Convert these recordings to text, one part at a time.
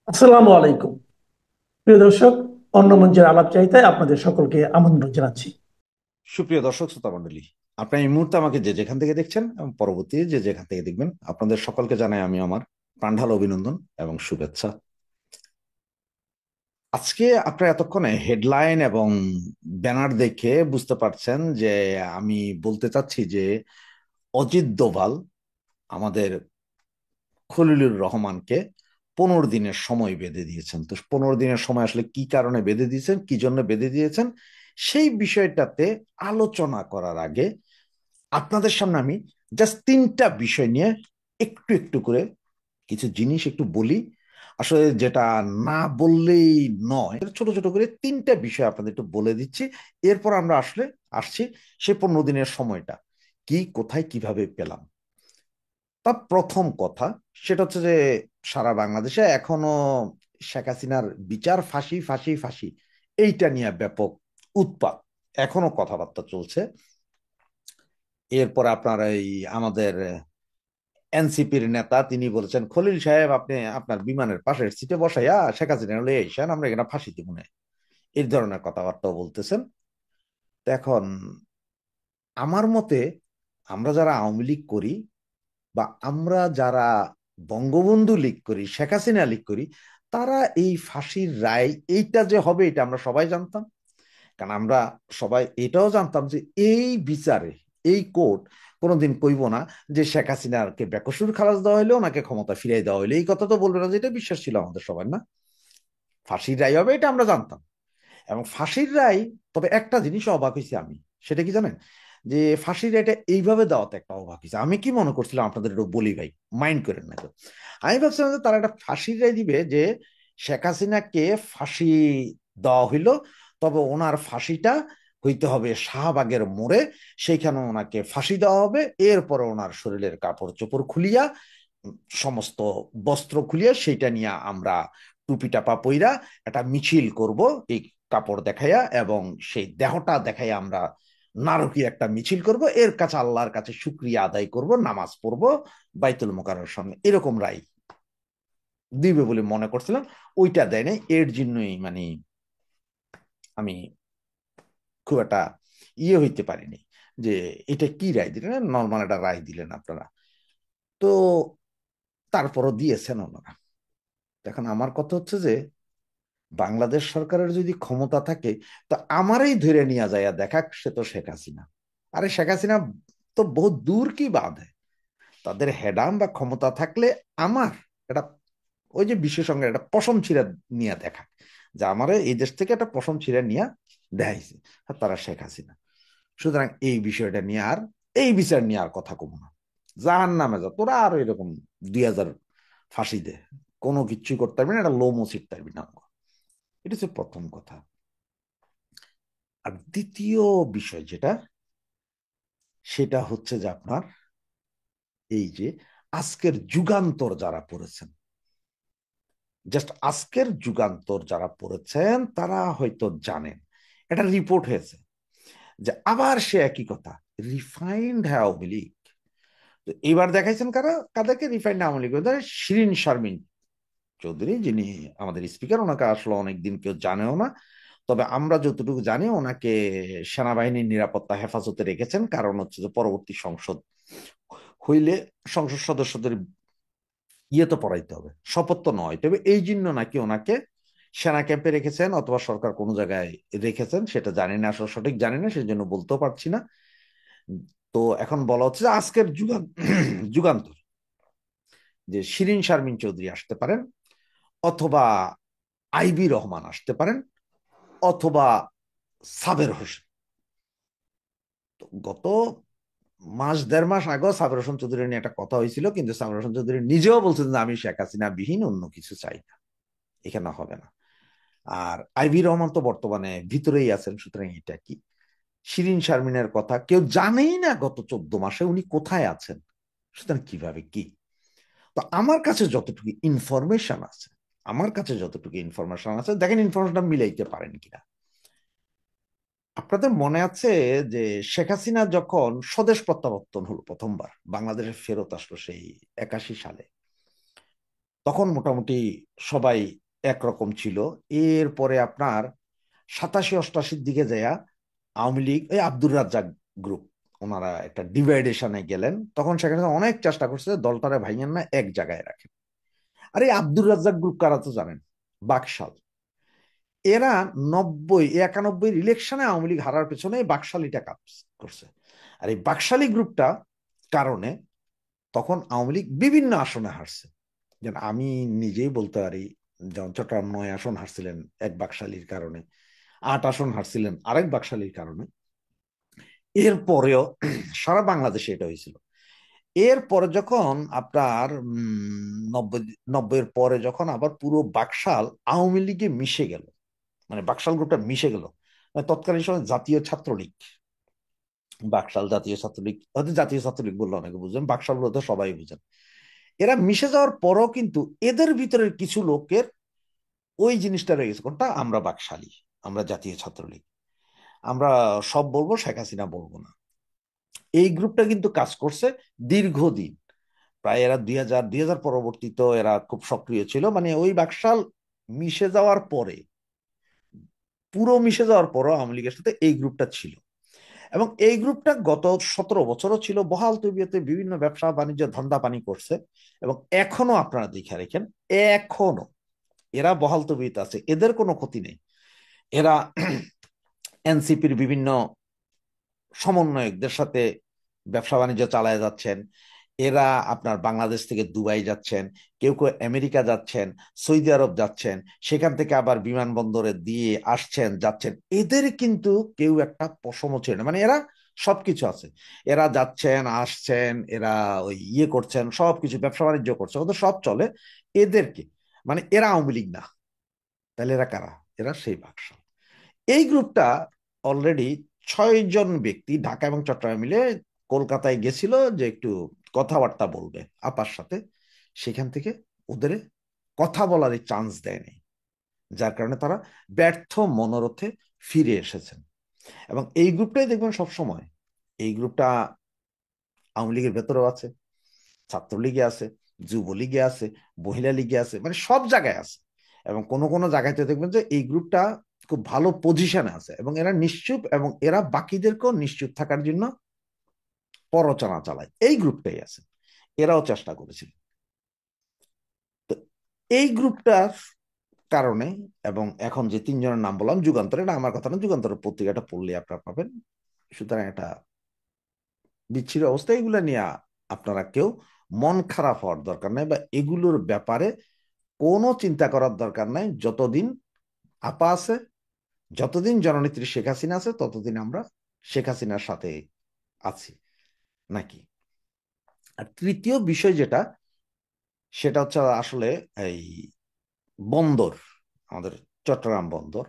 আসসালামু আলাইকুম। প্রিয় দর্শক, অন্য মঞ্চের আলাপ চাইতায় আপনাদের সকলকে আমন্ত্রণ জানাচ্ছি। সুপ্রিয় দর্শক শ্রোতা মণ্ডলী, আপনার এই মুহূর্তে আমাকে যে যেখান থেকে দেখছেন এবং পরবর্তী যে যেখান থেকে দেখবেন, আপনাদের সকলকে জানাই আমি আমার প্রাণঢাল অভিনন্দন এবং শুভেচ্ছা। আজকে আপনারা এতক্ষণে হেডলাইন এবং ব্যানার দেখে বুঝতে পারছেন যে আমি বলতে চাচ্ছি যে অজিত দোভাল আমাদের খলিলুর রহমানকে 15 দিনের সময় বেঁধে দিয়েছেন। তো 15 দিনের সময় আসলে কি কারণে বেঁধে দিয়েছেন, কি জন্য বেঁধে দিয়েছেন, সেই বিষয়টাতে আলোচনা করার আগে আপনাদের সামনে আমি জাস্ট তিনটা বিষয় নিয়ে একটু একটু করে কিছু জিনিস একটু বলি। আসলে যেটা না বললেই নয়, ছোট ছোট করে তিনটা বিষয় আপনাদের একটু বলে দিচ্ছি। এরপর আমরা আসলে আসছি সেই 15 দিনের সময়টা কি, কোথায়, কিভাবে পেলাম। তা প্রথম কথা সেটা হচ্ছে যে সারা বাংলাদেশে এখনো শেখ হাসিনার বিচার, ফাঁসি ফাঁসি ফাঁসি, এইটা নিয়ে ব্যাপক উৎপাত, এখনো কথাবার্তা চলছে। এরপর আপনার এই আমাদের এনসিপির নেতা তিনি বলেছেন, খলিল সাহেব আপনি আপনার বিমানের পাশের সিটে বসাইয়া শেখ হাসিনা লয়ে আইসেন, আমরা এখানে ফাঁসি দিব না, এই ধরনের কথাবার্তাও বলতেছেন। তো এখন আমার মতে আমরা যারা আওয়ামী লীগ করি বা আমরা যারা বঙ্গবন্ধু লীগ করি, শেখ হাসিনা লীগ করি, তারা এই ফাঁসির রায় এইটা যে হবে এটা আমরা সবাই জানতাম। কারণ আমরা সবাই এটাও জানতাম যে এই বিচারে এই কোর্ট কোনোদিন কইব না যে শেখ হাসিনাকে বেকসুর খালাস দেওয়া হইলো, ওনাকে ক্ষমতা ফিরাই দেওয়া হইলো, এই কথা তো বলবে না, যে এটা বিশ্বাস ছিল আমাদের সবার না। ফাঁসির রায় হবে এটা আমরা জানতাম। এবং ফাঁসির রায়, তবে একটা জিনিস অবাক হয়েছি আমি, সেটা কি জানেন, যে ফাঁসির রায়টা এইভাবে দেওয়াতে একটা অবাক হয়েছে। আমি কি মনে করছিলাম আপনাদের একটু বলি ভাই, মাইন্ড করেন না তো। আমি ভাবছিলাম যে তারা একটা ফাঁসির রায় দিবে যে শেখ হাসিনাকে ফাঁসি দেওয়া হইলো, তবে ওনার ফাঁসিটা হইতে হবে শাহবাগের মোড়ে, সেইখানে ওনাকে ফাঁসি দেওয়া হবে। এরপরে ওনার শরীরের কাপড় চোপড় খুলিয়া, সমস্ত বস্ত্র খুলিয়া সেইটা নিয়ে আমরা টুপি টাপা পইরা একটা মিছিল করব, এই কাপড় দেখাইয়া এবং সেই দেহটা দেখাইয়া আমরা নারকীয় একটা মিছিল করব, এর কাছে আল্লাহর কাছে শুক্রিয়া আদায় করব, নামাজ পড়ব বাইতুল মোকাররমের সামনে, এরকম রায় দিবে বলে মনে করছিলাম। ওইটা দেয় নাই, এর জন্যই মানে আমি খুব একটা হইতে পারিনি যে এটা কি রায় দিলেন, নর্মাল একটা রায় দিলেন আপনারা। তো তারপরও দিয়েছেন ওনারা। এখন আমার কথা হচ্ছে যে বাংলাদেশ সরকারের যদি ক্ষমতা থাকে, তো আমারই ধরে নিয়ে যায় দেখাক, সে তো শেখ হাসিনা। আরে শেখ হাসিনা তো বহু দূর কি বাধে, তাদের হেডাম বা ক্ষমতা থাকলে আমার এটা, ওই যে বিশ্বসংঘের একটা পশম ছিঁড়া নিয়ে দেখাক, যে আমার এই দেশ থেকে একটা পশম ছিঁড়া নিয়ে দেখাইছে, আর তারা শেখ হাসিনা। সুতরাং এই বিষয়টা নিয়ে আর, এই বিচার নিয়ে আর কথা কব না। জাহান নামে যা তোরা, আর এরকম 2000 ফাঁসি দে, কোনো কিচ্ছু করতে পারবি না, এটা লোমও ছিটতে পারবি না। এটা হচ্ছে প্রথম কথা। আর দ্বিতীয় বিষয় যেটা, সেটা হচ্ছে যে আপনার এই যে আজকের যুগান্তর যারা পড়েছেন, জাস্ট আজকের যুগান্তর যারা পড়েছেন তারা হয়তো জানেন, এটা রিপোর্ট হয়েছে যে আবার সে একই কথা, রিফাইন্ড আওয়ামী লীগ। তো এবার দেখাইছেন কারা, কাদেরকে রিফাইন্ড আওয়ামী লীগ, শিরিন শারমিন চৌধুরী, যিনি আমাদের স্পিকার, ওনাকে আসলে অনেকদিন কেউ জানেও না। তবে আমরা যতটুকু জানি ওনাকে সেনাবাহিনীর নিরাপত্তা হেফাজতে রেখেছেন, কারণ হচ্ছে যে পরবর্তী সংসদ হইলে সংসদ সদস্যদের তো পড়াইতে হবে, শপথ তো নয়, তবে এই জন্য নাকি ওনাকে সেনা ক্যাম্পে রেখেছেন অথবা সরকার কোনো জায়গায় রেখেছেন, সেটা জানি না, আসলে সঠিক জানি না, সেই জন্য বলতেও পারছি না। তো এখন বলা হচ্ছে যে আজকের যুগান্তর যে শিরিন শারমিন চৌধুরী আসতে পারেন, অথবা আইবি রহমান আসতে পারেন, অথবা সাবের হোসেন। তো গত মাস দেড় মাস আগেও সাবের হোসেন চৌধুরী নিয়ে একটা কথা হয়েছিল, কিন্তু সাবের হোসেন চৌধুরী নিজেও বলছেন যে আমি শেখ হাসিনা বিহীন অন্য কিছু চাই না, এখানে হবে না। আর আইভি রহমান তো বর্তমানে ভিতরেই আছেন, সুতরাং এটা কি, শিরিন শারমিনের কথা কেউ জানেই না গত 14 মাসে উনি কোথায় আছেন, সুতরাং কিভাবে কি। তো আমার কাছে যতটুকু ইনফরমেশন আছে, দেখেন ইনফরমেশনটা মিলাইতে পারেন কিনা। আপনাদের মনে আছে যে শেখ হাসিনা যখন স্বদেশ প্রত্যাবর্তন হলো, প্রথমবার বাংলাদেশে ফেরত আসলো সেই 81 সালে, তখন মোটামুটি সবাই একরকম ছিল। এরপরে আপনার 87-88 দিকে যায়া আওয়ামী লীগ, এই আব্দুর রাজ্জাক গ্রুপ, ওনারা একটা ডিভাইডেশনে গেলেন। তখন সেখানে অনেক চেষ্টা করছে দলটারে ভাইয়েন না, এক জায়গায় রাখেন। আর এই আব্দুর রাজ্জাক গ্রুপ কারা তো জানেন, বাকশাল। এরা 91 ইলেকশনে আওয়ামী লীগ হারার পেছনে এই বাকশালীটা কাজ করছে। আর এই বাকশালী গ্রুপটা কারণে তখন আওয়ামী লীগ বিভিন্ন আসনে হারছে। যেন আমি নিজেই বলতে পারি, যেমন চট্টগ্রাম 9 আসন হারছিলেন এক বাকশালীর কারণে, 8 আসন হারছিলেন আরেক বাকশালীর কারণে। এরপরেও সারা বাংলাদেশে এটা হয়েছিল। এরপরে যখন আপনার 90 90-এর পরে যখন আবার পুরো বাকশাল আওয়ামী লীগে মিশে গেল, মানে বাকশাল গ্রুপটা মিশে গেল, মানে তৎকালীন সময় জাতীয় ছাত্রলীগ, বাকশাল জাতীয় ছাত্রলীগ, হয়তো জাতীয় ছাত্রলীগ বললে অনেকে বুঝবেন, বাকশাল বলতে সবাই বুঝেন। এরা মিশে যাওয়ার পরও কিন্তু এদের ভিতরের কিছু লোকের ওই জিনিসটা রয়ে গেছে, কোনটা, আমরা বাকশালী, আমরা জাতীয় ছাত্রলীগ, আমরা সব বলবো, শেখ হাসিনা বলবো না। এই গ্রুপটা কিন্তু কাজ করছে দীর্ঘদিন, প্রায় এরা 2000 পরবর্তীতে এরা খুব সক্রিয় ছিল। মানে ওই বাকশাল মিশে যাওয়ার পরে, পুরো মিশে যাওয়ার পরও আওয়ামী লীগের সাথে এই গ্রুপটা ছিল। এবং এই গ্রুপটা গত 17 বছরও ছিল, বহাল তবিয়তে বিভিন্ন ব্যবসা বাণিজ্য ধান্দা পানি করছে। এবং এখনো আপনারা দেখে রেখেন, এখনো এরা বহাল তবিয়তে আছে, এদের কোনো ক্ষতি নেই। এরা এনসিপির বিভিন্ন সমন্বয়কদের সাথে ব্যবসা বাণিজ্য চালায় যাচ্ছেন। এরা আপনার বাংলাদেশ থেকে দুবাই যাচ্ছেন, কেউ কেউ আমেরিকা যাচ্ছেন, সৌদি আরব যাচ্ছেন, সেখান থেকে আবার বিমানবন্দরে দিয়ে আসছেন যাচ্ছেন। এদের কিন্তু কেউ একটা পশমও ছিল না, মানে এরা সবকিছু আছে। এরা যাচ্ছেন আসছেন, এরা ওই ইয়ে করছেন, সবকিছু ব্যবসা বাণিজ্য করছে, ওদের সব চলে। এদেরকে, মানে এরা আওয়ামী লীগ না, তাহলে এরা কারা? এরা সেই বাকশাল। এই গ্রুপটা অলরেডি 6 জন ব্যক্তি ঢাকা এবং চট্টগ্রাম মিলে কলকাতায় গেছিল যে একটু কথাবার্তা বলবে আপার সাথে। সেখান থেকে ওদের কথা বলার চান্স দেয়নি, যার কারণে তারা ব্যর্থ মনোরথে ফিরে এসেছেন। এবং এই গ্রুপটাই দেখবেন সব সময়, এই গ্রুপটা আওয়ামী লীগের ভেতরেও আছে, ছাত্রলীগে আছে, যুবলীগে আছে, মহিলা লীগে আছে, মানে সব জায়গায় আছে। এবং কোনো কোনো জায়গায় তো দেখবেন যে এই গ্রুপটা খুব ভালো পজিশনে আছে, এবং এরা নিশ্চুপ, এবং এরা বাকিদেরকেও নিশ্চুপ থাকার জন্য প্ররোচনা চালায়। এই গ্রুপটাই আছে, এরাও চেষ্টা করেছিল। তো এই গ্রুপটার কারণে, এবং এখন যে 3 জনের নাম বললাম, যুগান্তর, এটা আমার কথা না, যুগান্তরের পত্রিকাটা পড়লে আপনারা পাবেন। সুতরাং এটা বিচ্ছিন্ন অবস্থা, এগুলো নিয়ে আপনারা কেউ মন খারাপ হওয়ার দরকার নাই, বা এগুলোর ব্যাপারে কোনো চিন্তা করার দরকার নাই। যতদিন আপা আছে, যতদিন জননেত্রী শেখ হাসিনা আছে, ততদিন আমরা শেখ হাসিনার সাথে আছি নাকি। আর তৃতীয় বিষয় যেটা, সেটা হচ্ছে আসলে এই বন্দর, আমাদের চট্টগ্রাম বন্দর।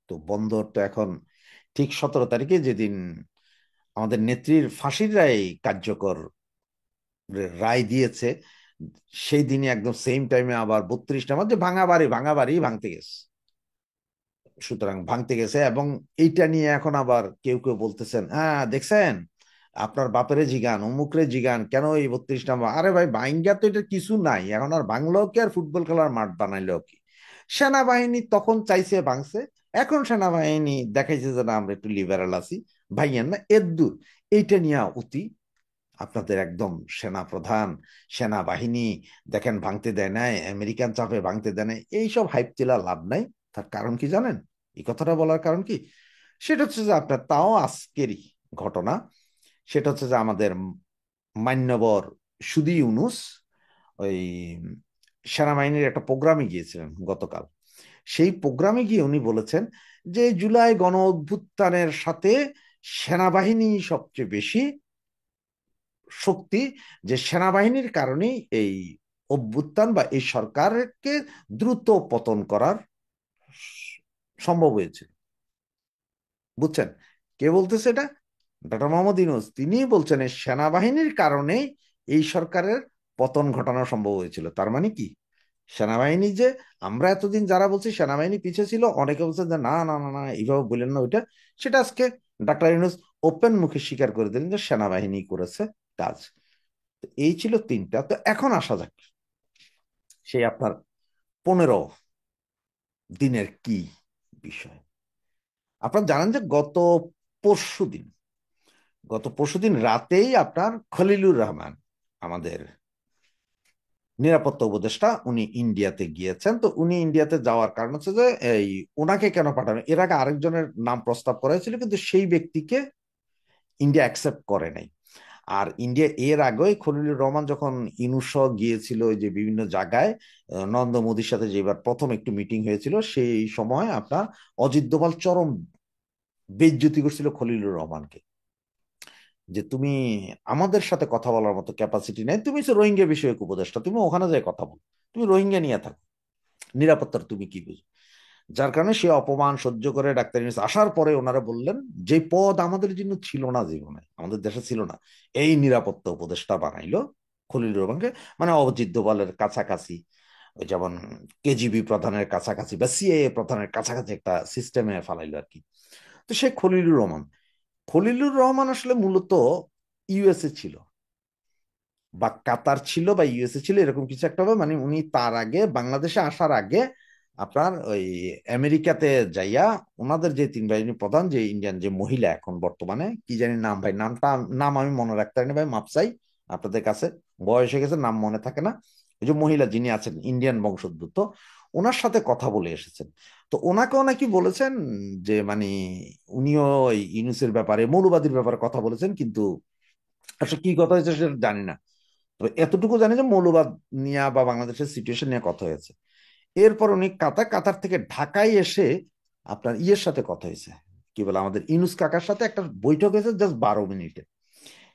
তো বন্দর তো এখন ঠিক 17 তারিখে, যেদিন আমাদের নেত্রীর ফাঁসির রায় কার্যকর রায় দিয়েছে, সেই দিনই একদম সেম টাইমে আবার 32টা মধ্যে ভাঙা বাড়ি ভাঙতে গেছে। সুতরাং ভাঙতে গেছে, এবং এইটা নিয়ে এখন আবার কেউ কেউ বলতেছেন, হ্যাঁ দেখছেন, আপনার বাপেরে জিগান, অমুকরে জিগান, কেন এই 32টা, আরে ভাই বাইঙ্গা তো এটা কিছু নাই, এখন আর বাংলাও কি, আর ফুটবল খেলার মাঠ বানাইলেও কি। সেনাবাহিনী তখন চাইছে ভাঙছে, এখন সেনাবাহিনী দেখাইছে যে না, আমরা একটু লিবারাল আছি, ভাইয়েন না এর দূর। এইটা নিয়ে অতি আপনাদের একদম সেনা প্রধান, সেনাবাহিনী দেখেন ভাঙতে দেয় নাই, আমেরিকান চাপে ভাঙতে দেয় নাই, এইসব হাইপ তোলা লাভ নাই। তার কারণ কি জানেন? এই কথাটা বলার কারণ কি, সেটা হচ্ছে যে আপনার, তাও আজকেরই ঘটনা, সেটা হচ্ছে যে আমাদের মান্যবর সুধী ইউনূস ওই সেনাবাহিনীর একটা প্রোগ্রামে গিয়েছিলেন গতকাল। সেই প্রোগ্রামে গিয়ে উনি বলেছেন যে জুলাই গণ অভ্যুত্থানের সাথে সেনাবাহিনী সবচেয়ে বেশি শক্তি, যে সেনাবাহিনীর কারণেই এই অভ্যুত্থান বা এই সরকারকে দ্রুত পতন করার সম্ভব হয়েছে। বুঝছেন কে বলতেছে এটা? ডক্টর মোহাম্মদ ইউনূস তিনিই বলছেন এই সেনাবাহিনীর কারণে এই সরকারের পতন ঘটানো সম্ভব হয়েছিল। তার মানে কি, সেনাবাহিনী যে, আমরা এতদিন যারা বলছি সেনাবাহিনী পিছিয়ে ছিল, অনেকে বলছে যে না না না না, এইভাবে বললেন না ওইটা, সেটা আজকে ডক্টর ইউনূস ওপেন মুখে স্বীকার করে দিলেন যে সেনাবাহিনী করেছে কাজ। তো এই ছিল 3টা। তো এখন আসা যাক, সেই আপনার 15 দিনের কি বিষয়। আপনারা জানেন যে গত পরশুদিন রাতেই আপনার খলিলুর রহমান, আমাদের নিরাপত্তা উপদেষ্টা, উনি ইন্ডিয়াতে গিয়েছেন। তো উনি ইন্ডিয়াতে যাওয়ার কারণ হচ্ছে যে এই ওনাকে কেন পাঠানো, এর আগে আরেকজনের নাম প্রস্তাব করা হয়েছিল, কিন্তু সেই ব্যক্তিকে ইন্ডিয়া অ্যাকসেপ্ট করে নাই। আর ইন্ডিয়া এর আগেই খলিলুর রহমান যখন ইনুস গিয়েছিল ওই যে বিভিন্ন জায়গায়, নরেন্দ্র মোদীর সাথে যেবার প্রথম একটু মিটিং হয়েছিল, সেই সময় আপনার অজিত দোভাল চরম বেইজ্জতি করছিল খলিলুর রহমানকে, যে তুমি আমাদের সাথে কথা বলার মতো ক্যাপাসিটি নেই, তুমি হচ্ছে রোহিঙ্গা বিষয়ক উপদেষ্টা, তুমি ওখানে যাই কথা বলো, তুমি রোহিঙ্গা নিয়ে থাকো, নিরাপত্তার তুমি কি বুঝো। যার কারণে সে অপমান সহ্য করে ডাক্তার ইউনূস আসার পরে ওনারা বললেন, যে পদ আমাদের জন্য ছিল না, জীবনে আমাদের দেশে ছিল না, এই নিরাপত্তা উপদেষ্টা বানাইলো খলিলুর রহমানকে, মানে অজিত দোভালের কাছাকাছি, ওই যেমন কেজিবি প্রধানের কাছাকাছি বা সিআইএ প্রধানের কাছাকাছি একটা সিস্টেমে ফালাইলো আর কি। তো সে খলিলুর রহমান আসলে মূলত ইউএসএ ছিল বা কাতার ছিল বা ইউএসএ ছিল, এরকম কিছু একটা হবে। মানে উনি তার আগে, বাংলাদেশে আসার আগে আপনার ওই আমেরিকাতে যাইয়া ওনাদের যে 3 বাহিনী প্রধান, যে ইন্ডিয়ান যে মহিলা, এখন বর্তমানে কি জানি নাম, ভাই নাম আমি মনে রাখতে পারিনি ভাই, মাপসাই আপনাদের কাছে, বয়স হয়ে গেছে, নাম মনে থাকে না। ওই যে মহিলা যিনি আছেন ইন্ডিয়ান বংশোদ্ভূত, ওনার সাথে কথা বলে এসেছেন। তো ওনাকেও নাকি বলেছেন যে মানে উনিও এই ইউনূসের ব্যাপারে, মৌলবাদীর ব্যাপারে কথা বলেছেন, কিন্তু আসলে কি কথা হয়েছে সেটা জানি না। তবে এতটুকু জানি যে মৌলবাদ নিয়ে বা বাংলাদেশের সিচুয়েশন নিয়ে কথা হয়েছে। এরপর উনি কাতার থেকে ঢাকায় এসে আপনার ইয়ের সাথে কথা হয়েছে, কি বলে, আমাদের ইনুস কাকার সাথে একটা বৈঠক হয়েছে জাস্ট 12 মিনিটে।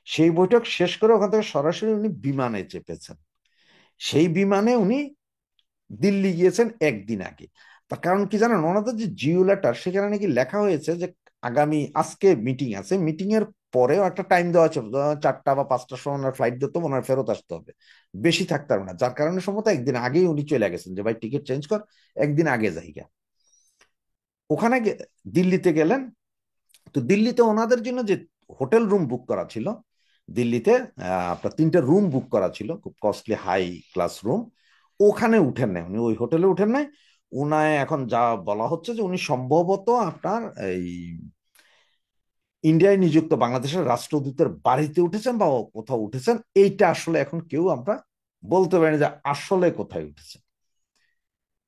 সেই বৈঠক শেষ করে ওখান থেকে সরাসরি উনি বিমানে চেপেছেন। সেই বিমানে উনি দিল্লি গিয়েছেন একদিন আগে। তার কারণ কি জানেন, ওনাদের যে জিও লেটার, সেখানে নাকি লেখা হয়েছে যে আজকে মিটিং আছে, মিটিং এর পরেও একটা টাইম দেওয়া আছে, 4টা বা 5টার সময় ওনার ফ্লাইট দিতে হবে, ওনার ফেরত আসতে হবে, বেশি থাকতে হবে না। যার কারণে সম্ভবত একদিন আগেই উনি চলে গেছেন, যে ভাই টিকিট চেঞ্জ কর, একদিন আগে যাইগা। ওখানে দিল্লিতে গেলেন। তো দিল্লিতে ওনাদের জন্য যে হোটেল রুম বুক করা ছিল, দিল্লিতে আপনার 3টে রুম বুক করা ছিল, খুব কস্টলি হাই ক্লাস রুম, ওখানে উঠেন নাই, উনি ওই হোটেলে উঠেন নাই। উনায় এখন যা বলা হচ্ছে যে উনি সম্ভবত আপনার এই ইন্ডিয়ায় নিযুক্ত বাংলাদেশের রাষ্ট্রদূতের বাড়িতে উঠেছেন বা কোথাও উঠেছেন। এইটা আসলে এখন কেউ আমরা বলতে পারি না যে আসলে কোথায় উঠেছেন।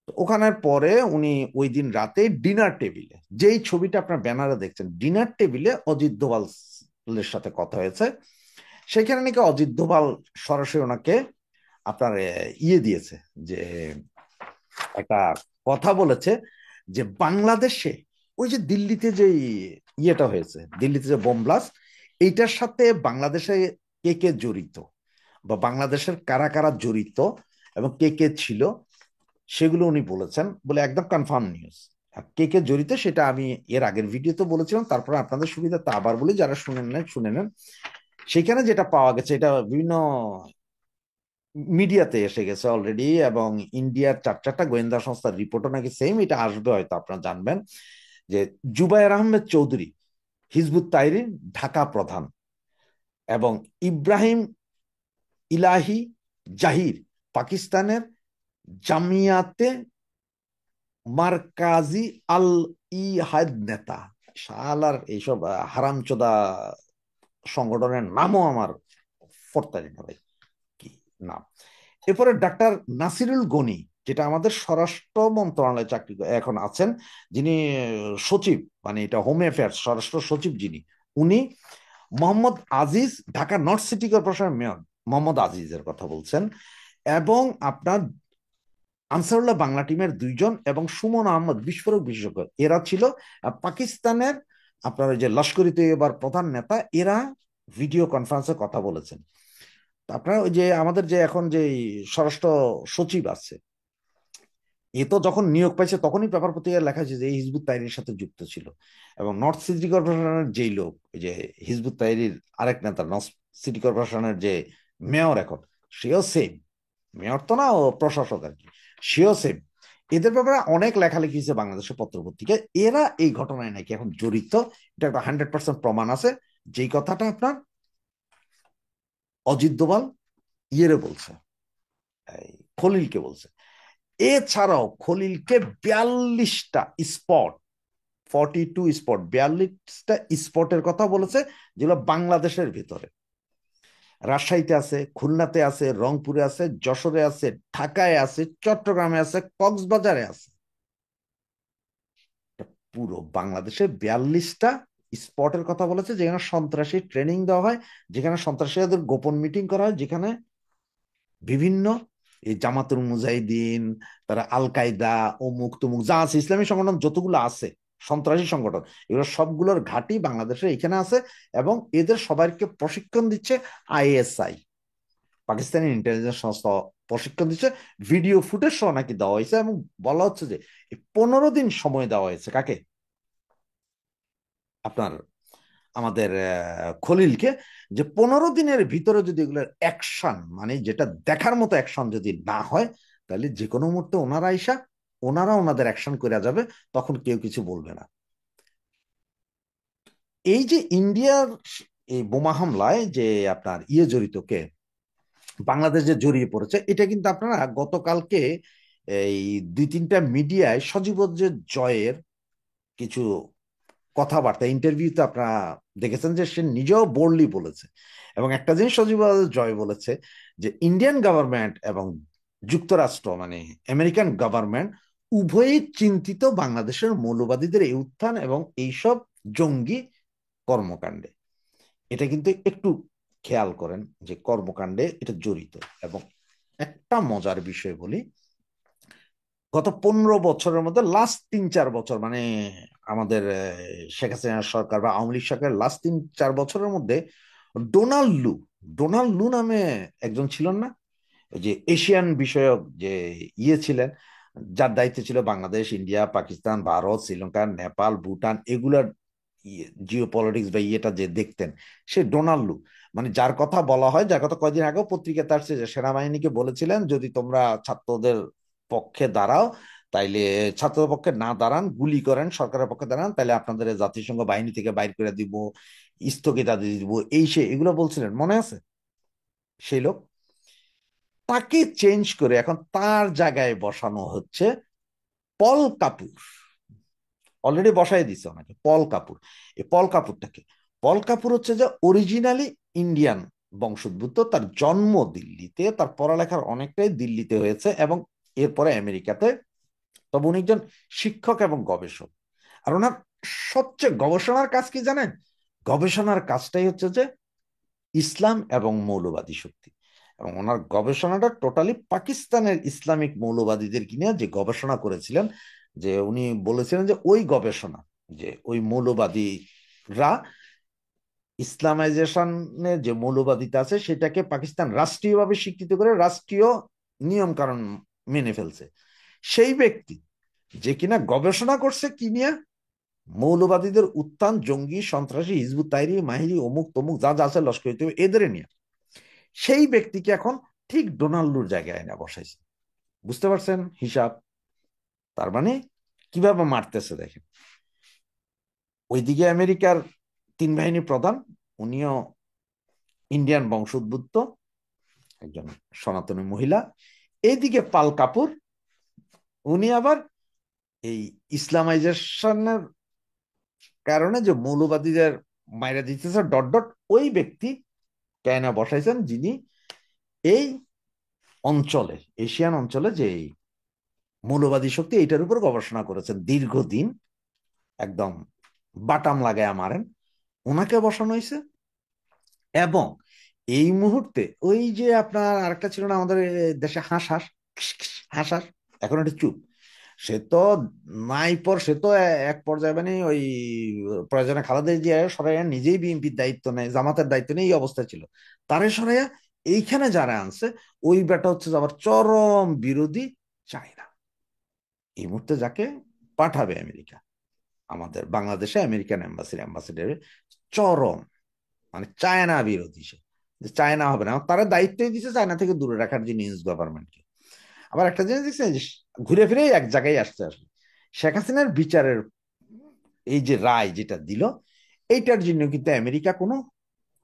তো ওখানের পরে উনি ওই দিন রাতে ডিনার টেবিলে, যেই ছবিটা আপনার ব্যানারে দেখছেন, ডিনার টেবিলে অজিত দোভালের সাথে কথা হয়েছে। সেখানে নাকি অজিত দোভাল সরাসরি ওনাকে আপনার ইয়ে দিয়েছে, যে একটা কথা বলেছে যে বাংলাদেশে ওই যে দিল্লিতে যে ইয়েটা হয়েছে, দিল্লিতে যে বোম ব্লাস্ট, এইটার সাথে বাংলাদেশে কে কে জড়িত বা বাংলাদেশের কারা কারা জড়িত এবং কে কে ছিল, সেগুলো উনি বলেছেন বলে একদম কনফার্ম নিউজ। কে কে জড়িত সেটা আমি এর আগের ভিডিওতে বলেছিলাম, তারপরে আপনাদের সুবিধা তা আবার বলি, যারা শুনেন না শুনে নেন। সেখানে যেটা পাওয়া গেছে, এটা বিভিন্ন মিডিয়াতে এসে গেছে অলরেডি, এবং ইন্ডিয়ার 4টা গোয়েন্দা সংস্থার রিপোর্টও নাকি সেম, এটা আসবে হয়তো আপনারা জানবেন, যে জুবায়ের আহমেদ চৌধুরী হিজবুত তাহরির ঢাকা প্রধান, এবং ইব্রাহিম ইলাহি জাহির পাকিস্তানের জামিয়াতে মারকাজি আল ইহাদ নেতা। শালার এইসব হারামচোদা সংগঠনের নামও আমার ফরতারি না ভাই, কি নাম। এরপরে ডাক্তার নাসিরুল গনি, যেটা আমাদের স্বরাষ্ট্র মন্ত্রণালয়ে চাকরি এখন আছেন, যিনি সচিব, মানে এটা হোম অ্যাফেয়ার্স স্বরাষ্ট্র সচিব যিনি, উনি মোহাম্মদ আজিজ, ঢাকা নর্থ সিটি কর্পোরেশনের মেয়র মোহাম্মদ আজিজের কথা বলছেন, এবং আপনার আনসারুল্লাহ বাংলা টিমের 2জন, এবং সুমন আহমদ বিস্ফোরক বিশেষজ্ঞ, এরা ছিল পাকিস্তানের আপনার ওই যে লস্করি তৈয়বার প্রধান নেতা, এরা ভিডিও কনফারেন্সে কথা বলেছেন। আপনার ওই যে আমাদের যে এখন যে স্বরাষ্ট্র সচিব আছে, এ তো যখন নিয়োগ পাইছে তখনই পেপার পত্রিকায় লেখা হয়েছে যে এই হিজবুত তাহরীর সাথে যুক্ত ছিল। এবং নর্থ সিটি কর্পোরেশনের যেই লোক, ওই যে হিজবুত তাহরীর আরেক নেতা, নর্থ সিটি কর্পোরেশনের যে মেয়র এখন, সেও সেম, মেয়র তো না, ও প্রশাসক আর কি, সেও সেম। এদের ব্যাপারে অনেক লেখালেখি হয়েছে বাংলাদেশের পত্রপত্রিকায়, এরা এই ঘটনায় নাকি এখন জড়িত। এটা একটা 100% প্রমাণ আছে, যেই কথাটা আপনার অজিত দোভাল ইয়েরে বলছে, খলিলকে বলছে। এছাড়াও খলিলকে 42টা স্পট, 42 স্পট, 42টা স্পটের কথা বলেছে, যেগুলো বাংলাদেশের ভিতরে। রাজশাহীতে আছে, খুলনাতে আছে, রংপুরে আছে, যশোরে আছে, ঢাকায় আছে, চট্টগ্রামে আছে, কক্সবাজারে আছে। পুরো বাংলাদেশে 42টা স্পটের কথা বলেছে, যেখানে সন্ত্রাসী ট্রেনিং দেওয়া হয়, যেখানে সন্ত্রাসীদের গোপন মিটিং করা হয়, যেখানে বিভিন্ন এই জামাতুল মুজাহিদিন, তারা আল কায়দা, অমুক তমুক যা আছে, ইসলামী সংগঠন যতগুলো আছে, সন্ত্রাসী সংগঠন, এগুলো সবগুলোর ঘাঁটি বাংলাদেশে এখানে আছে। এবং এদের সবাইকে প্রশিক্ষণ দিচ্ছে আইএসআই, পাকিস্তানি ইন্টেলিজেন্স সংস্থা প্রশিক্ষণ দিচ্ছে। ভিডিও ফুটেজ সহ নাকি দেওয়া হয়েছে, এবং বলা হচ্ছে যে 15 দিন সময় দেওয়া হয়েছে কাকে, আপনার আমাদের খলিলকে, যে 15 দিনের ভিতরে যদি এগুলোর অ্যাকশন, মানে যেটা দেখার মতো অ্যাকশন যদি না হয়, তাহলে যে কোনো মুহূর্তে ওনারা আইসা ওনারা ওনাদের অ্যাকশন করে যাবে, তখন কেউ কিছু বলবে না। এই যে ইন্ডিয়ার এই বোমা হামলায় যে আপনার জড়িত কে, বাংলাদেশ যে জড়িয়ে পড়েছে, এটা কিন্তু আপনারা গতকালকে এই 2-3টা মিডিয়ায় সজীব জয়ের কিছু কথাবার্তা, ইন্টারভিউতে আপনারা দেখেছেন যে সে নিজেও বোল্ডলি বলেছে। এবং একটা জিনিস সজীব জয় বলেছে, যে ইন্ডিয়ান গভর্নমেন্ট এবং যুক্তরাষ্ট্র মানে আমেরিকান গভর্নমেন্ট উভয়ই চিন্তিত বাংলাদেশের মৌলবাদীদের এই উত্থান এবং এইসব জঙ্গি কর্মকাণ্ডে। এটা কিন্তু একটু খেয়াল করেন যে কর্মকাণ্ডে এটা জড়িত। এবং একটা মজার বিষয় বলি, গত 15 বছরের মধ্যে লাস্ট 3-4 বছর, মানে আমাদের শেখ হাসিনা সরকার বা আওয়ামী লীগ সরকারের লাস্ট 3-4 বছরের মধ্যে, ডোনাল্ড লু, ডোনাল্ড লু নামে একজন ছিলেন না, ওই যে এশিয়ান বিষয়ক যে ছিলেন, যার দায়িত্বে ছিল বাংলাদেশ, ইন্ডিয়া, পাকিস্তান, ভারত, শ্রীলঙ্কা, নেপাল, ভুটান, এগুলার জিও পলিটিক্স বা ইয়েটা যে দেখতেন, সে ডোনাল্ড লু। মানে যার কথা বলা হয়, যার কথা কয়েকদিন আগেও পত্রিকাতে আসছে, যে সেনাবাহিনীকে বলেছিলেন যদি তোমরা ছাত্রদের পক্ষে দাঁড়াও, তাইলে ছাত্রদের পক্ষে না দাঁড়ান, গুলি করেন, সরকারের পক্ষে দাঁড়ান, তাহলে আপনাদের জাতিসংঘ বাহিনী থেকে বাইর করে দিব, স্থগিতাদেশ দিব, এই সে এগুলো বলছিলেন, মনে আছে? সেই লোক, তাকে চেঞ্জ করে এখন তার জায়গায় বসানো হচ্ছে পল কাপুর। অলরেডি বসাই দিছে ওনাকে, পল কাপুর। এই পল কাপুরটাকে, পল কাপুর হচ্ছে যে অরিজিনালি ইন্ডিয়ান বংশোদ্ভূত, তার জন্ম দিল্লিতে, তার পড়ালেখার অনেকটাই দিল্লিতে হয়েছে এবং এরপরে আমেরিকাতে। তবে উনি একজন শিক্ষক এবং গবেষক। আর ওনার সবচেয়ে গবেষণার কাজ কি জানেন? গবেষণার কাজটাই হচ্ছে যে ইসলাম এবং মৌলবাদী শক্তি। এবং ওনার গবেষণাটা টোটালি পাকিস্তানের ইসলামিক মৌলবাদীদের নিয়ে যে গবেষণা করেছিলেন, যে উনি বলেছিলেন যে ওই গবেষণা, যে ওই মৌলবাদীরা ইসলামাইজেশনের যে মৌলবাদিতা আছে সেটাকে পাকিস্তান রাষ্ট্রীয়ভাবে স্বীকৃতি করে রাষ্ট্রীয় নিয়ম কানুন মেনে ফেলছে। সেই ব্যক্তি যে কিনা গবেষণা করছে কি নিয়ে, মৌলবাদীদের উত্থান, জঙ্গি, সন্ত্রাসী, হিজবুত তাহরির, মাহিরি, অমুক তমুক যা যা আছে, লস্কর তৈয়বা, এদের নিয়ে, সেই ব্যক্তিকে এখন ঠিক ডোনাল্ডোর জায়গায় এনে বসাইছে। বুঝতে পারছেন হিসাব? তার মানে কিভাবে মারতেছে দেখেন। ওইদিকে আমেরিকার 3 বাহিনী প্রধান, উনিও ইন্ডিয়ান বংশোদ্ভূত একজন সনাতনী মহিলা। এইদিকে পাল কাপুর, উনি আবার এই ইসলামাইজেশনের কারণে যে মৌলবাদীদের মাইরা দিতেছে ডট ডট, ওই ব্যক্তি কেনা বসাইছেন, যিনি এই অঞ্চলে, এশিয়ান অঞ্চলে যে মৌলবাদী শক্তি, এইটার উপর গবেষণা করেছেন দীর্ঘদিন, একদম বাটাম লাগায় মারেন, ওনাকে বসানো হয়েছে। এবং এই মুহূর্তে ওই যে আপনার আরেকটা ছিল না আমাদের দেশে, হাঁস হাঁস, হাঁস হাঁস, এখন একটু চুপ। সে তো নাই পর সে তো এক পর্যায়ে মানে ওই প্রয়োজনে খালেদা জিয়া সরাইয়া নিজেই বিএনপির দায়িত্ব নেয়, জামাতের দায়িত্ব নেই, এই অবস্থা ছিল। তারে সরাইয়া এইখানে যারা আনছে, ওই বেটা হচ্ছে আবার চরম বিরোধী চায়না। এই মুহূর্তে যাকে পাঠাবে আমেরিকা আমাদের বাংলাদেশে, আমেরিকান অ্যাম্বাসিডারে চরম মানে চায়না বিরোধী, সে যে চায়না হবে না, তারা দায়িত্বই দিচ্ছে চায়না থেকে দূরে রাখার জন্য নিউজ গভর্নমেন্টকে। আবার একটা জিনিস দেখছেন যে ঘুরে ফিরে এক জায়গায় আসছে আসলে, শেখ হাসিনার বিচারের এই যে রায় যেটা দিল, এইটার জন্য কিন্তু আমেরিকা কোনো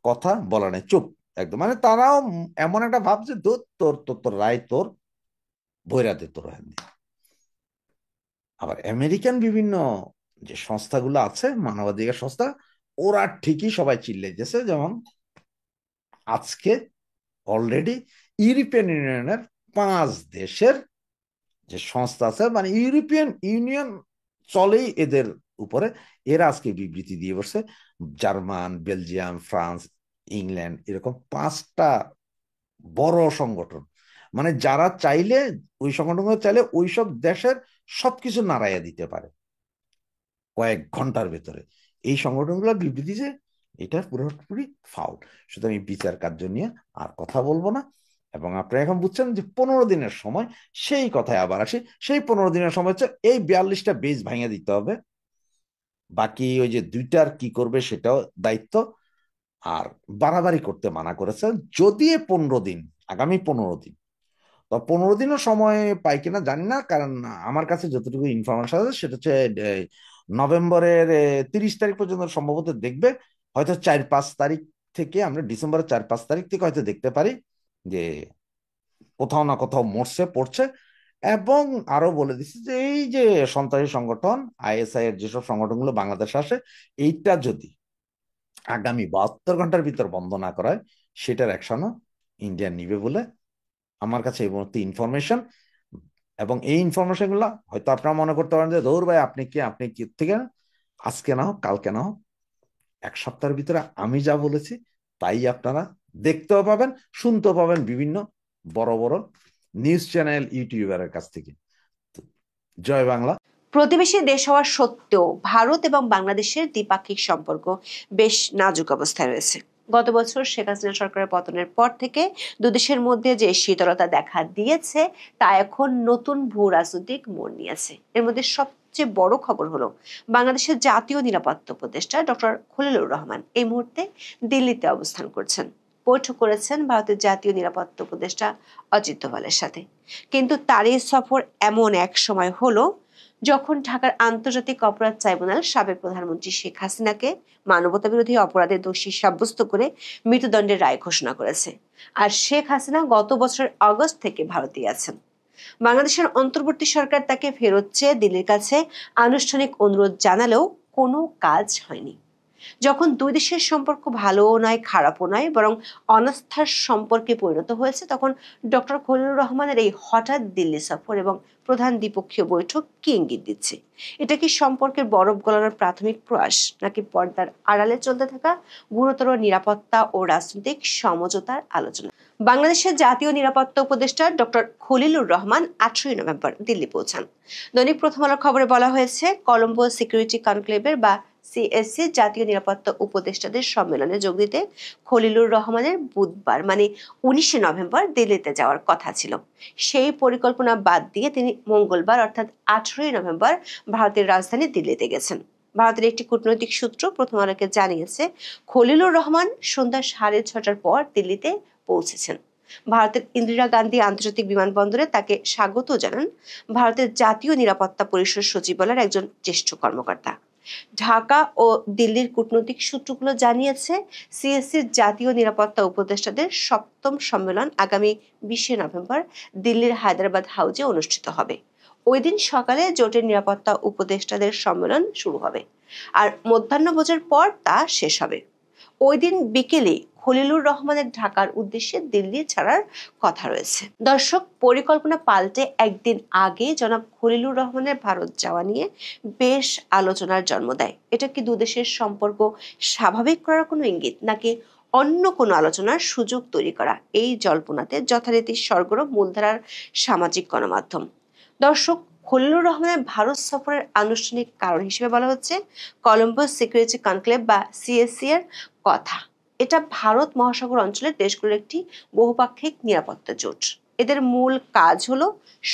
কথা বলা নেই, চুপ একদম। মানে তারাও এমন একটা ভাবছে, তোর তোর তোর তোর রায় তোর, বইরা দিত রোহিঙ্গা। আবার আমেরিকান বিভিন্ন যে সংস্থাগুলো আছে, মানবাধিকার সংস্থা, ওরা ঠিকই সবাই চিল্লাইতেছে। যেমন আজকে অলরেডি ইউরোপিয়ান ইউনিয়নের 5 দেশের যে সংস্থা আছে, মানে ইউরোপিয়ান ইউনিয়ন চলেই এদের উপরে, এরা আজকে বিবৃতি দিয়ে বসছে। জার্মান, বেলজিয়াম, ফ্রান্স, ইংল্যান্ড, এরকম 5টা বড় সংগঠন, মানে যারা চাইলে, ওই সংগঠনগুলো চাইলে ওইসব দেশের সবকিছু নাড়াইয়া দিতে পারে কয়েক ঘন্টার ভেতরে। এই সংগঠনগুলো বিবৃতি যে এটা পুরোপুরি ফাউল। সুতরাং এই বিচার কার্য নিয়ে আর কথা বলবো না। এবং আপনারা এখন বুঝছেন যে 15 দিনের সময়, সেই কথায় আবার আসি, সেই 15 দিনের সময় হচ্ছে এই 42টা বেজ ভাঙিয়ে দিতে হবে। বাকি ওই যে 2টার কি করবে সেটাও দায়িত্ব। আর বাড়াবাড়ি করতে মানা করেছে। যদি 15 দিন, আগামী 15 দিন, তো 15 দিনও সময় পাই কিনা জানি না, কারণ আমার কাছে যতটুকু ইনফরমেশন আছে সেটা হচ্ছে নভেম্বরের 30 তারিখ পর্যন্ত সম্ভবত দেখবে। হয়তো 4-5 তারিখ থেকে, আমরা ডিসেম্বরের 4-5 তারিখ থেকে হয়তো দেখতে পারি যে কোথাও না কোথাও মরছে পড়ছে। এবং আরো বলে দিচ্ছে যে এই যে সন্ত্রাসী সংগঠন আইএসআই এর যেসব সংগঠনগুলো বাংলাদেশে আসে, এইটা যদি আগামী 72 ঘন্টার ভিতর বন্ধ না করায়, সেটার অ্যাকশনও ইন্ডিয়া নিবে বলে আমার কাছে এই মুহূর্তে ইনফরমেশন। এবং এই ইনফরমেশন গুলা হয়তো আপনারা মনে করতে পারেন যে দৌড় ভাই, আপনি কি থেকে, আজকে না হোক কালকে না হোক 1 সপ্তাহের ভিতরে আমি যা বলেছি তাই আপনারা দেখতেও পাবেন, শুনতেও পাবেন বিভিন্ন বড় বড় নিউজ চ্যানেল, ইউটিউবারের কাছ থেকে। জয় বাংলা। প্রতিবেশী দেশ হওয়া সত্ত্বেও ভারত এবং বাংলাদেশের দ্বিপাক্ষিক সম্পর্ক বেশ নাজুক অবস্থায় রয়েছে। গত বছর শেখ হাসিনা সরকারের পতনের পর থেকে দুদেশের মধ্যে যে শীতলতা দেখা দিয়েছে তা এখন নতুন ভূ রাজনৈতিক মোড় নিয়েছে। এর মধ্যে সবচেয়ে বড় খবর হলো বাংলাদেশের জাতীয় নিরাপত্তা উপদেষ্টা ডক্টর খলিলুর রহমান এই মুহূর্তে দিল্লিতে অবস্থান করছেন। বৈঠক করেছেন ভারতের জাতীয় নিরাপত্তা উপদেষ্টা অজিত দোভালের সাথে। কিন্তু তার এই সফর এমন এক সময় হলো যখন ঢাকার আন্তর্জাতিক অপরাধ ট্রাইব্যুনাল সাবেক প্রধানমন্ত্রী শেখ হাসিনাকে মানবতাবিরোধী অপরাধে দোষী সাব্যস্ত করে মৃত্যুদণ্ডের রায় ঘোষণা করেছে। আর শেখ হাসিনা গত বছরের আগস্ট থেকে ভারতে আছেন। বাংলাদেশের অন্তর্বর্তী সরকার তাকে ফেরত চেয়ে দিল্লির কাছে আনুষ্ঠানিক অনুরোধ জানালেও কোনো কাজ হয়নি। যখন দুই দেশের সম্পর্ক ভালোও নয় খারাপও নয়, বরং অনাস্থার সম্পর্কে পরিণত হয়েছে, তখন ডক্টর খলিলুর রহমানের এই হঠাৎ দিল্লি সফর এবং প্রধান দ্বিপক্ষীয় বৈঠক কি ইঙ্গিত দিচ্ছে? এটা কি সম্পর্কের বরফ গলানোর প্রাথমিক প্রয়াস, নাকি পর্দার আড়ালে চলতে থাকা গুরুতর নিরাপত্তা ও রাজনৈতিক সমঝোতার আলোচনা? বাংলাদেশের জাতীয় নিরাপত্তা উপদেষ্টা ডক্টর খলিলুর রহমান 18 নভেম্বর দিল্লি পৌঁছান। দৈনিক প্রথম আলোর খবরে বলা হয়েছে, কলম্বো সিকিউরিটি কনক্লেভের বা সিএসসি জাতীয় নিরাপত্তা উপদেষ্টাদের সম্মেলনে যোগ দিতে খলিলুর রহমানের বুধবার মানে 19 নভেম্বর দিল্লিতে যাওয়ার কথা ছিল। সেই পরিকল্পনা বাদ দিয়ে তিনি মঙ্গলবার অর্থাৎ 18 নভেম্বর ভারতের রাজধানী দিল্লিতে গেছেন। ভারতের একটি কূটনৈতিক সূত্র প্রথম আলোকে জানিয়েছে, খলিলুর রহমান সন্ধ্যা 6:30টার পর দিল্লিতে পৌঁছেছেন। ভারতের ইন্দিরা গান্ধী আন্তর্জাতিক বিমানবন্দরে তাকে স্বাগত জানান ভারতের জাতীয় নিরাপত্তা পরিষদ সচিবালয়ের একজন জ্যেষ্ঠ কর্মকর্তা। ঢাকা ও দিল্লির কূটনৈতিক সূত্রগুলো জানিয়েছে, সিএসসির জাতীয় নিরাপত্তা উপদেষ্টাদের 7ম সম্মেলন আগামী 20 নভেম্বর দিল্লির হায়দ্রাবাদ হাউজে অনুষ্ঠিত হবে। ওই দিন সকালে জোটের নিরাপত্তা উপদেষ্টাদের সম্মেলন শুরু হবে, আর মধ্যাহ্নভোজের পর তা শেষ হবে। ওই দিন বিকেলে খলিলুর রহমানের ঢাকার উদ্দেশ্যে দিল্লি ছাড়ার কথা রয়েছে। দর্শক, পরিকল্পনা পাল্টে একদিন আগে জনাব খলিলুর রহমানের ভারত যাওয়া নিয়ে বেশ আলোচনার জন্ম দেয়। এটা কি দুদেশের সম্পর্ক স্বাভাবিক করার কোনো ইঙ্গিত, নাকি অন্য কোনো আলোচনার সুযোগ তৈরি করা? এই জল্পনাতে যথারীতি সরগরম মূলধারার সামাজিক গণমাধ্যম। দর্শক, খলিলুর রহমানের ভারত সফরের আনুষ্ঠানিক কারণ হিসেবে বলা হচ্ছে কলম্বো সিকিউরিটি কনক্লেভ বা সিএসসি এর কথা। এটা ভারত মহাসাগর অঞ্চলের দেশগুলোর একটি বহুপাক্ষিক নিরাপত্তা জোট। এদের মূল কাজ হলো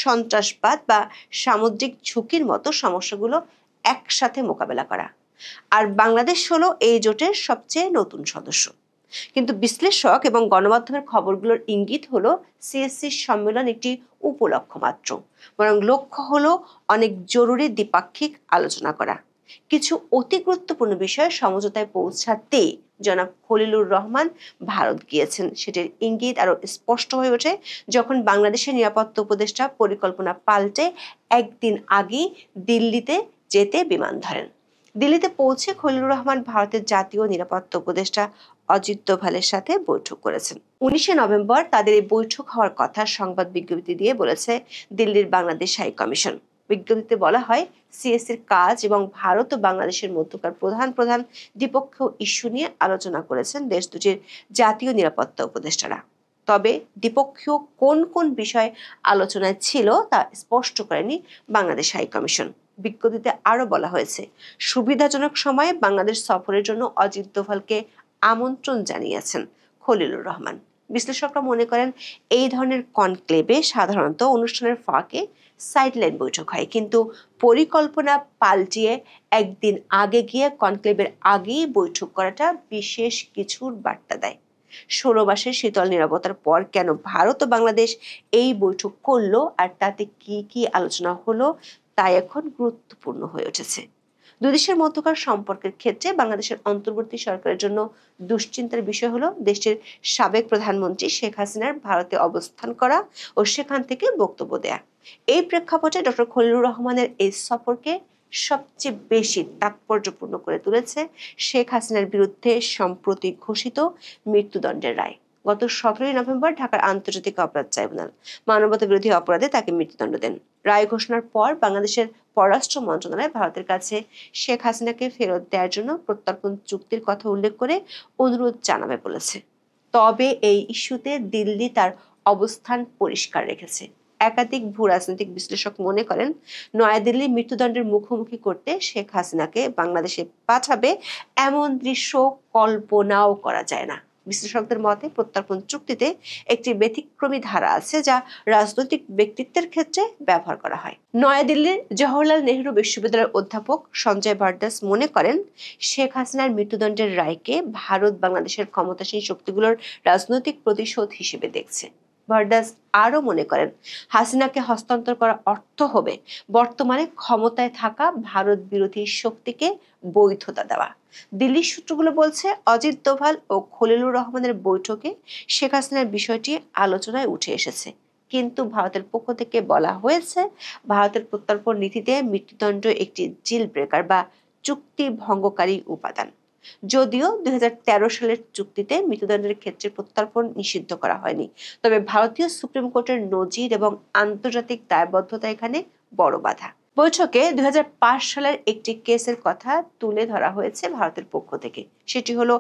সন্ত্রাসবাদ বা সামুদ্রিক ঝুঁকির মতো সমস্যাগুলো একসাথে মোকাবেলা করা। আর বাংলাদেশ হলো এই জোটের সবচেয়ে নতুন সদস্য। কিন্তু বিশ্লেষক এবং গণমাধ্যমের খবরগুলোর ইঙ্গিত হলো সিএসসির সম্মেলন একটি উপলক্ষ্য মাত্র, বরং লক্ষ্য হলো অনেক জরুরি দ্বিপাক্ষিক আলোচনা করা। কিছু অতি গুরুত্বপূর্ণ বিষয়ে সমঝোতায় পৌঁছাতেই জনাব খলিলুর রহমান ভারত গিয়েছেন। সেটির ইঙ্গিত আরো স্পষ্ট হয়ে ওঠে যখন বাংলাদেশের নিরাপত্তা উপদেষ্টা পরিকল্পনা পাল্টে একদিন আগেই দিল্লিতে যেতে বিমান ধরেন। দিল্লিতে পৌঁছে খলিলুর রহমান ভারতের জাতীয় নিরাপত্তা উপদেষ্টা অজিত দোভালের সাথে বৈঠক করেছেন। 19 নভেম্বর তাদের এই বৈঠক হওয়ার কথা সংবাদ বিজ্ঞপ্তি দিয়ে বলেছে দিল্লির বাংলাদেশ হাই কমিশন। বিজ্ঞপ্তিতে বলা হয়, সিএসির কাজ এবং ভারত ও বাংলাদেশের মধ্যকার প্রধান প্রধান দ্বিপক্ষীয় ইস্যু নিয়ে আলোচনা করেছেন দেশ দুটির জাতীয় নিরাপত্তা উপদেষ্টারা। তবে দ্বিপক্ষীয় কোন কোন বিষয় আলোচনায় ছিল তা স্পষ্ট করেনি বাংলাদেশ হাই কমিশন। বিজ্ঞপ্তিতে আরো বলা হয়েছে, সুবিধাজনক সময়ে বাংলাদেশ সফরের জন্য অজিত দোভালকে আমন্ত্রণ জানিয়েছেন খলিলুর রহমান। বিশ্লেষকরা মনে করেন, এই ধরনের কনক্লেভে সাধারণত অনুষ্ঠানের ফাঁকে সাইডলাইন বৈঠক হয়, কিন্তু পরিকল্পনা পাল্টিয়ে একদিন আগে গিয়ে কনক্লেভের আগেই বৈঠক করাটা বিশেষ কিছুর বার্তা দেয়। 16 মাসের শীতল নীরবতার পর কেন ভারত ও বাংলাদেশ এই বৈঠক করলো আর তাতে কি কি আলোচনা হলো তা এখন গুরুত্বপূর্ণ হয়ে উঠেছে। দুই দেশের মধ্যকার সম্পর্কের ক্ষেত্রে বাংলাদেশের অন্তর্বর্তী সরকারের জন্য দুশ্চিন্তার বিষয় হলো দেশটির সাবেক প্রধানমন্ত্রী শেখ হাসিনার ভারতে অবস্থান করা ও সেখান থেকে বক্তব্য দেয়া। এই প্রেক্ষাপটে ডক্টর খলিলুর রহমানের এই সফরকে সবচেয়ে বেশি তাৎপর্যপূর্ণ করে তুলেছে শেখ হাসিনার বিরুদ্ধে সম্প্রতি ঘোষিত মৃত্যুদণ্ডের রায়। গত 17 নভেম্বর ঢাকার আন্তর্জাতিক অপরাধ ট্রাইব্যুনাল মানবতা বিরোধী অপরাধে তাকে মৃত্যুদণ্ড দেন। রায় ঘোষণার পর বাংলাদেশের পররাষ্ট্র মন্ত্রণালয় ভারতের কাছে শেখ হাসিনাকে ফেরত দেওয়ার জন্য প্রত্যর্পণ চুক্তির কথা উল্লেখ করে অনুরোধ জানাবে বলেছে। তবে এই ইস্যুতে দিল্লি তার অবস্থান পরিষ্কার রেখেছে। একাধিক ভূ রাজনৈতিক বিশ্লেষক মনে করেন, নয়াদিল্লি মৃত্যুদণ্ডের মুখোমুখি করতে শেখ হাসিনাকে বাংলাদেশে পাঠাবে এমন দৃশ্য কল্পনাও করা যায় না। বিশ্লেষকদের মতে প্রত্যর্পণ চুক্তিতে একটি ব্যতিক্রমী ধারা আছে যা রাজনৈতিক ব্যক্তিত্বের ক্ষেত্রে ব্যবহার করা হয়। নয়াদিল্লির জওহরলাল নেহরু বিশ্ববিদ্যালয়ের অধ্যাপক সঞ্জয় ভারদাস মনে করেন, শেখ হাসিনার মৃত্যুদণ্ডের রায়কে ভারত বাংলাদেশের ক্ষমতাসীন শক্তিগুলোর রাজনৈতিক প্রতিশোধ হিসেবে দেখছে। ভারদাস আরো মনে করেন, হাসিনাকে হস্তান্তর করার অর্থ হবে বর্তমানে ক্ষমতায় থাকা ভারত বিরোধী শক্তিকে বৈধতা দেওয়া। দিল্লির সূত্রগুলো বলছে, অজিত দোভাল ও খলিলুর রহমানের বৈঠকে শেখ হাসিনার বিষয়টি আলোচনায় উঠে এসেছে, কিন্তু ভারতের পক্ষ থেকে বলা হয়েছে ভারতের প্রত্যর্পণ নীতিতে মৃত্যুদণ্ড একটি জিল ব্রেকার বা চুক্তি ভঙ্গকারী উপাদান। যদিও 2013 সালের চুক্তিতে মৃত্যুদণ্ডের ক্ষেত্রে প্রত্যর্পণ নিষিদ্ধ করা হয়নি, তবে ভারতীয় সুপ্রিম কোর্টের নজির এবং আন্তর্জাতিক দায়বদ্ধতা এখানে বড় বাধা। বৈঠকে 2005 সালের একটি কেসের কথা তুলে ধরা হয়েছে ভারতের পক্ষ থেকে। সেটি হলো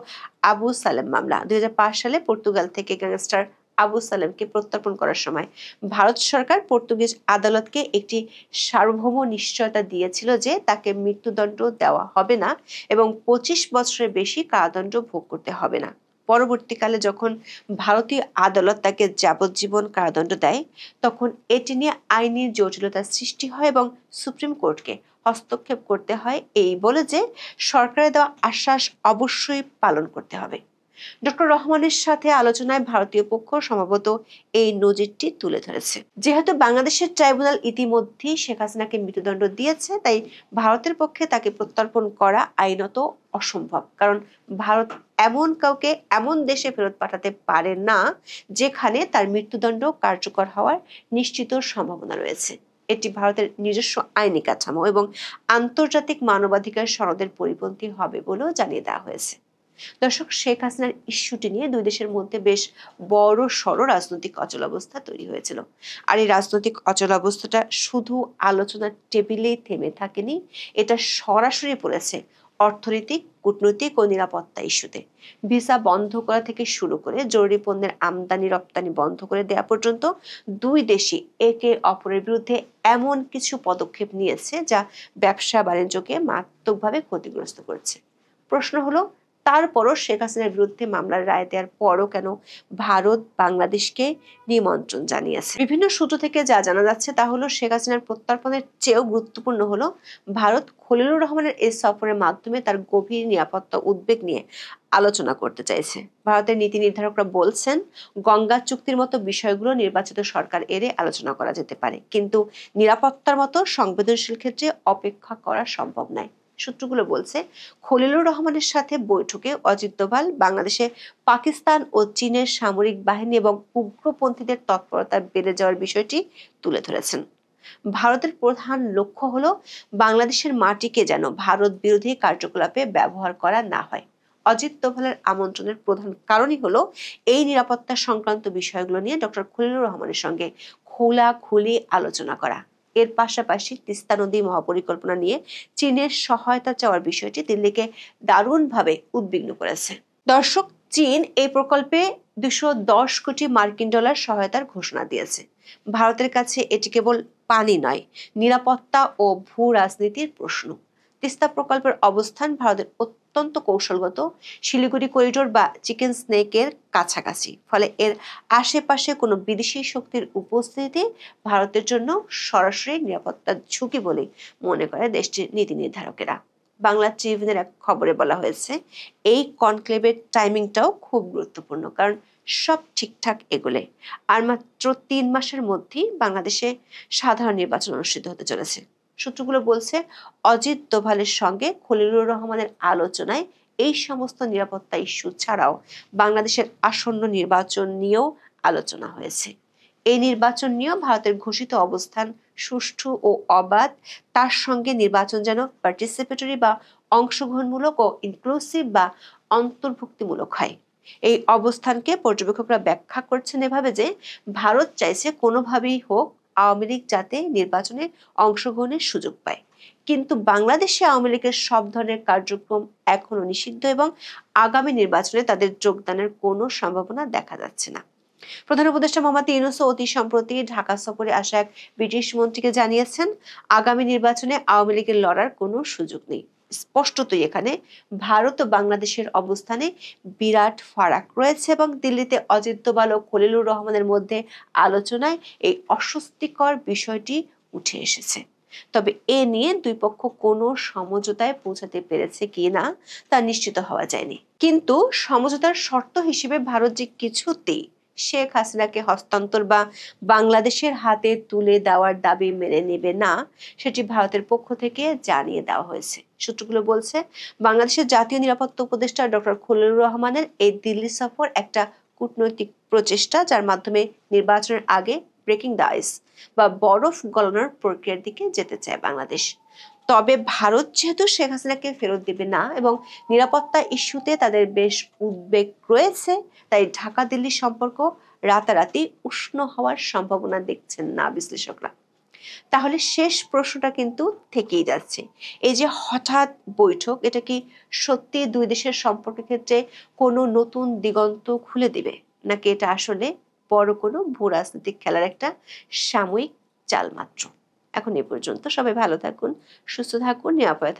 আবু সালেম মামলা। 2005 সালে পর্তুগাল থেকে গ্যাংস্টার আবু সালেমকে প্রত্যর্পণ করার সময় ভারত সরকার পর্তুগিজ আদালতকে একটি সার্বভৌম নিশ্চয়তা দিয়েছিল যে তাকে মৃত্যুদণ্ড দেওয়া হবে না এবং 25 বছরের বেশি কারাদণ্ড ভোগ করতে হবে না। পরবর্তীকালে যখন ভারতীয় আদালত তাকে যাবজ্জীবন কারাদণ্ড দেয়, তখন এটি নিয়ে আইনি জটিলতার সৃষ্টি হয় এবং সুপ্রিম কোর্টকে হস্তক্ষেপ করতে হয় এই বলে যে সরকারের দেওয়া আশ্বাস অবশ্যই পালন করতে হবে। ডক্টর রহমানের সাথে আলোচনায় ভারতীয় পক্ষ সম্ভবত এই নজিরটি তুলে ধরেছে। যেহেতু বাংলাদেশের ট্রাইব্যুনাল ইতিমধ্যেই শেখ হাসিনাকে মৃত্যুদণ্ড দিয়েছে, তাই ভারতের পক্ষে তাকে প্রত্যর্পণ করা আইনত অসম্ভব, কারণ ভারত এমন কাউকে এমন দেশে ফেরত পাঠাতে পারে না যেখানে তার মৃত্যুদণ্ড কার্যকর হওয়ার নিশ্চিত সম্ভাবনা রয়েছে। এটি ভারতের নিজস্ব আইনি কাঠামো এবং আন্তর্জাতিক মানবাধিকার সনদের পরিপন্থী হবে বলেও জানিয়ে দেওয়া হয়েছে। দর্শক, শেখ হাসিনার ইস্যুটি নিয়ে দুই দেশের মধ্যে বেশ বড় সড় রাজনৈতিক অচলাবস্থা তৈরি হয়েছিল। আর এই রাজনৈতিক অচলাবস্থাটা শুধু আলোচনার টেবিলেই থেমে থাকেনি, এটা সরাসরি পড়েছে অর্থনৈতিক, কূটনৈতিক ও নিরাপত্তা ইস্যুতে। ভিসা বন্ধ করা থেকে শুরু করে জরুরি পণ্যের আমদানি রপ্তানি বন্ধ করে দেওয়া পর্যন্ত দুই দেশই একে অপরের বিরুদ্ধে এমন কিছু পদক্ষেপ নিয়েছে যা ব্যবসা বাণিজ্যকে মারাত্মকভাবে ক্ষতিগ্রস্ত করেছে। প্রশ্ন হলো, তারপরও শেখ হাসিনার বিরুদ্ধে মামলার রায় দেওয়ার পরও কেন ভারত বাংলাদেশকে নিমন্ত্রণ জানিয়েছে? বিভিন্ন সূত্র থেকে যা জানা যাচ্ছে তা হলো, শেখ হাসিনার প্রত্যর্পণের চেয়েও গুরুত্বপূর্ণ হলো ভারত খলিলুর রহমানের এই সফরের মাধ্যমে তার গভীর নিরাপত্তা উদ্বেগ নিয়ে আলোচনা করতে চাইছে। ভারতের নীতি নির্ধারকরা বলছেন, গঙ্গা চুক্তির মতো বিষয়গুলো নির্বাচিত সরকার এড়ে আলোচনা করা যেতে পারে, কিন্তু নিরাপত্তার মতো সংবেদনশীল ক্ষেত্রে অপেক্ষা করা সম্ভব নয়। সূত্রগুলো বলছে, খলিলুর রহমানের সাথে বৈঠকে অজিত দোভাল বাংলাদেশে পাকিস্তান ও চীনের সামরিক বাহিনী এবং উগ্রপন্থীদের তৎপরতা বেড়ে যাওয়ার বিষয়টি তুলে ধরেছেন। ভারতের প্রধান লক্ষ্য হলো বাংলাদেশের মাটিকে যেন ভারত বিরোধী কার্যকলাপে ব্যবহার করা না হয়। অজিত দোভালের আমন্ত্রণের প্রধান কারণই হলো এই নিরাপত্তা সংক্রান্ত বিষয়গুলো নিয়ে ডক্টর খলিলুর রহমানের সঙ্গে খোলাখুলি আলোচনা করা। এর পাশাপাশি তিস্তা নদী মহাপরিকল্পনা নিয়ে চীনের সহায়তা চাওয়ার বিষয়টি দিল্লিকে দারুণভাবে উদ্বিগ্ন করেছে। দর্শক, চীন এই প্রকল্পে 210 কোটি মার্কিন ডলার সহায়তার ঘোষণা দিয়েছে। ভারতের কাছে এটি কেবল পানি নয়, নিরাপত্তা ও ভূ রাজনীতির প্রশ্ন। তিস্তা প্রকল্পের অবস্থান ভারতের অত্যন্ত কৌশলগত, শিলিগুড়ি করিডোর বা চিকেন স্নেকের কাছাকাছি, ফলে এর আশেপাশে কোনো বিদেশি শক্তির উপস্থিতি ভারতের জন্য সরাসরি নিরাপত্তার ঝুঁকি বলে মনে করে দেশটির নীতি নির্ধারকেরা। বাংলা ট্রিবিউনের এক খবরে বলা হয়েছে, এই কনক্লেভের টাইমিংটাও খুব গুরুত্বপূর্ণ, কারণ সব ঠিকঠাক এগোলে আর মাত্র 3 মাসের মধ্যেই বাংলাদেশে সাধারণ নির্বাচন অনুষ্ঠিত হতে চলেছে। সূত্রগুলো বলছে, অজিত দোভালের সঙ্গে খলিলুর রহমানের আলোচনায় এই সমস্ত নিরাপত্তা ইস্যু ছাড়াও বাংলাদেশের আসন্ন নির্বাচন নিয়েও আলোচনা হয়েছে। এই নির্বাচন নিয়েও ভারতের ঘোষিত অবস্থান সুষ্ঠু ও অবাধ, তার সঙ্গে নির্বাচন যেন পার্টিসিপেটরি বা অংশগ্রহণমূলক ও ইনক্লুসিভ বা অন্তর্ভুক্তিমূলক হয়। এই অবস্থানকে পর্যবেক্ষকরা ব্যাখ্যা করছেন এভাবে যে, ভারত চাইছে কোনোভাবেই হোক আওয়ামী লীগ যাতে নির্বাচনে অংশগ্রহণের সুযোগ পায়, কিন্তু বাংলাদেশে আওয়ামী লীগের সব ধরনের কার্যক্রম এখনো নিষিদ্ধ এবং আগামী নির্বাচনে তাদের যোগদানের কোনো সম্ভাবনা দেখা যাচ্ছে না। প্রধান উপদেষ্টা মোহাম্মদ ইউনূস অতি সম্প্রতি ঢাকা সফরে আসা এক ব্রিটিশ মন্ত্রীকে জানিয়েছেন, আগামী নির্বাচনে আওয়ামী লীগের লড়ার কোনো সুযোগ নেই। স্পষ্টতই এখানে ভারত ও বাংলাদেশের অবস্থানে বিরাট ফারাক রয়েছে এবং দিল্লিতে অজিত দোভাল ও খলিলুর রহমানের মধ্যে আলোচনায় এই অস্বস্তিকর বিষয়টি উঠে এসেছে। তবে এ নিয়ে দুই পক্ষ কোনো সমঝোতায় পৌঁছাতে পেরেছে কিনা তা নিশ্চিত হওয়া যায়নি। কিন্তু সমঝোতার শর্ত হিসেবে ভারত যে কিছুতেই শেখ হাসিনাকে হস্তান্তর বা বাংলাদেশের হাতে তুলে দেওয়ার দাবি মেনে নেবে না, সেটি ভারতের পক্ষ থেকে জানিয়ে দেওয়া হয়েছে। সূত্রগুলো বলছে, বাংলাদেশের জাতীয় নিরাপত্তা উপদেষ্টা ডক্টর খলিলুর রহমানের এই দিল্লি সফর একটা কূটনৈতিক প্রচেষ্টা, যার মাধ্যমে নির্বাচনের আগে ব্রেকিং দ্য আইস বা বরফ গলানোর প্রক্রিয়ার দিকে যেতে চায় বাংলাদেশ। তবে ভারত যেহেতু শেখ হাসিনাকে ফেরত দেবে না এবং নিরাপত্তা ইস্যুতে তাদের বেশ উদ্বেগ রয়েছে, তাই ঢাকা দিল্লি সম্পর্ক রাতারাতি উষ্ণ হওয়ার সম্ভাবনা দেখছেন না বিশ্লেষকরা। তাহলে শেষ প্রশ্নটা কিন্তু থেকেই যাচ্ছে, এই যে হঠাৎ বৈঠক, এটা কি সত্যি দুই দেশের সম্পর্কের ক্ষেত্রে কোনো নতুন দিগন্ত খুলে দিবে, নাকি এটা আসলে বড় কোনো ভূ রাজনৈতিক খেলার একটা সাময়িক চাল মাত্র? এখন এ পর্যন্ত। সবাই ভালো থাকুন, সুস্থ থাকুন, নিরাপদে থাকুন।